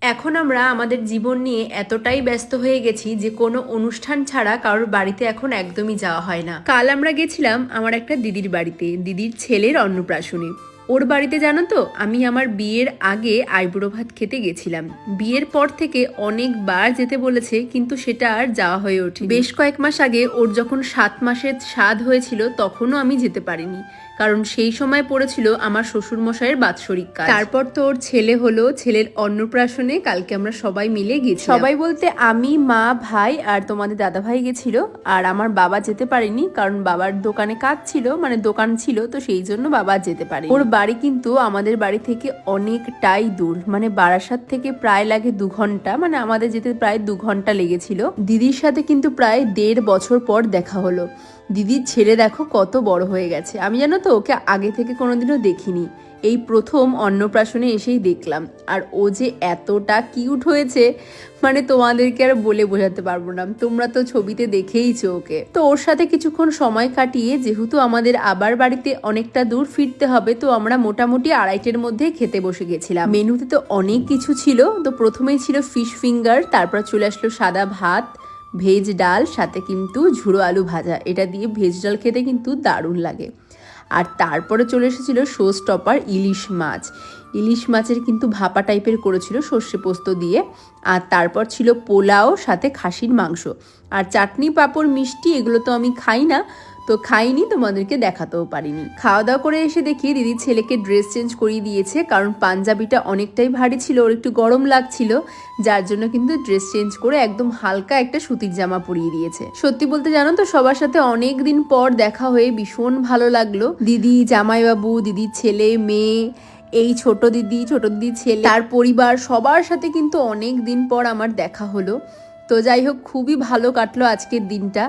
এখন আমরা আমাদের জীবন নিয়ে এতটাই ব্যস্ত হয়ে গেছি যে কোনো অনুষ্ঠান ছাড়া কারোর বাড়িতে এখন একদমই যাওয়া হয় না। কাল আমরা গেছিলাম আমার একটা দিদির বাড়িতে, দিদির ছেলের অন্নপ্রাশনে। ওর বাড়িতে জানো তো, আমি আমার বিয়ের আগে আইবুড়ো ভাত খেতে গেছিলাম। বিয়ের পর থেকে অনেকবার যেতে বলেছে, কিন্তু সেটা আর যাওয়া হয়ে ওঠে। বেশ কয়েক মাস আগে ওর যখন 7 মাসের স্বাদ হয়েছিল তখনও আমি যেতে পারিনি, কারণ সেই সময় পড়েছিল আমার শ্বশুর মশাইয়ের বাৎসরিক কাজ। তারপর তো ওর ছেলে হলো, ছেলের অন্নপ্রাশনে কালকে আমরা সবাই মিলে গেছি। সবাই বলতে আমি, মা, ভাই আর তোমাদের দাদা ভাই গেছিল। আর আমার বাবা যেতে পারেনি, কারণ বাবার দোকানে কাজ ছিল, মানে দোকান ছিল, তো সেই জন্য বাবা যেতে পারে। ওর বাড়ি কিন্তু আমাদের বাড়ি থেকে অনেকটাই দূর, মানে বারাসাত থেকে প্রায় লাগে 2 ঘন্টা, মানে আমাদের যেতে প্রায় 2 ঘন্টা লেগেছিল। দিদির সাথে কিন্তু প্রায় 1.5 বছর পর দেখা হলো। দিদির ছেলে দেখো কত বড় হয়ে গেছে। আমি জানো তো ওকে আগে থেকে কোনোদিনও দেখিনি, এই প্রথম অন্নপ্রাশনে এসেই দেখলাম। আর ও যে এতটা কিউট হয়েছে, মানে তোমাদেরকে আর বলে বোঝাতে পারবো না। তোমরা তো ছবিতে দেখেইছো ওকে। তো ওর সাথে কিছুক্ষণ সময় কাটিয়ে, যেহেতু আমাদের আবার বাড়িতে অনেকটা দূর ফিরতে হবে, তো আমরা মোটামুটি 2:30-এর মধ্যে খেতে বসে গেছিলাম। মেনুতে তো অনেক কিছু ছিল। তো প্রথমেই ছিল ফিশ ফিঙ্গার, তারপর চলে আসলো সাদা ভাত, ভেজ ডাল, সাথে কিন্তু ঝুড়ো আলু ভাজা। এটা দিয়ে ভেজ ডাল খেতে কিন্তু দারুণ লাগে। আর তারপরে চলে এসেছিল শো স্টপার ইলিশ মাছ। ইলিশ মাছের কিন্তু ভাপা টাইপের করেছিল সর্ষে পোস্ত দিয়ে। আর তারপর ছিল পোলাও, সাথে খাসির মাংস, আর চাটনি, পাঁপড়, মিষ্টি। এগুলো তো আমি খাই না, তো খাইনি, তোমাদেরকে দেখাতেও পারিনি। খাওয়া দাওয়া করে এসে দেখি দিদির ছেলেকে ড্রেস চেঞ্জ করিয়ে দিয়েছে, কারণ পাঞ্জাবিটা অনেকটাই ভারী ছিল, ওর একটু গরম লাগছিল, যার জন্য কিন্তু ড্রেস চেঞ্জ করে একদম হালকা একটা সুতির জামা পরিয়ে দিয়েছে। সত্যি বলতে জানো তো, সবার সাথে অনেক দিন পর দেখা হয়ে ভীষণ ভালো লাগলো। দিদি, জামাইবাবু, দিদির ছেলে, মেয়ে, এই ছোট দিদির ছেলে, তার পরিবার, সবার সাথে কিন্তু অনেক দিন পর আমার দেখা হলো। তো যাই হোক, খুবই ভালো কাটলো আজকের দিনটা।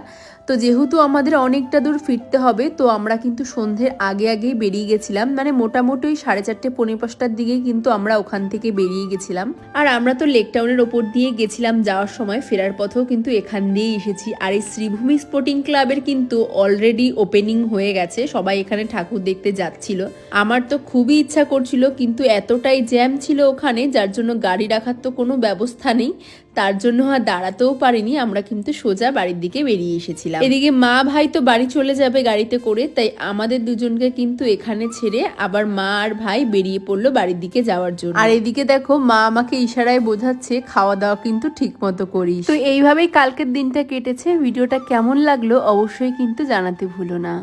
তো যেহেতু আমাদের অনেকটা দূর ফিরতে হবে, তো আমরা কিন্তু সন্ধ্যের আগেই বেরিয়ে গেছিলাম, মানে মোটামুটি 4:30 পৌনে 5টার দিকে কিন্তু আমরা ওখান থেকে বেরিয়ে গেছিলাম। আর আমরা তো লেক টাউনের ওপর দিয়ে গেছিলাম যাওয়ার সময়, ফেরার পথেও কিন্তু এখান দিয়েই এসেছি। আর এই শ্রীভূমি স্পোর্টিং ক্লাবের কিন্তু অলরেডি ওপেনিং হয়ে গেছে, সবাই এখানে ঠাকুর দেখতে যাচ্ছিল। আমার তো খুবই ইচ্ছা করছিল, কিন্তু এতটাই জ্যাম ছিল ওখানে, যার জন্য গাড়ি রাখার তো কোনো ব্যবস্থা নেই, তার জন্য আর দাঁড়াতেও পারিনি। আমরা কিন্তু সোজা বাড়ির দিকে বেরিয়ে এসেছিলাম। এদিকে মা ভাই তো বাড়ি চলে যাবে গাড়িতে করে, তাই আমাদের দুজনকে কিন্তু এখানে ছেড়ে আবার মা আর ভাই বেরিয়ে পড়লো বাড়ির দিকে যাওয়ার জন্য। আর এদিকে দেখো, মা আমাকে ইশারায় বোঝাচ্ছে খাওয়া দাওয়া কিন্তু ঠিক মতো করিস। তো এইভাবেই কালকের দিনটা কেটেছে। ভিডিওটা কেমন লাগলো অবশ্যই কিন্তু জানাতে ভুলো না।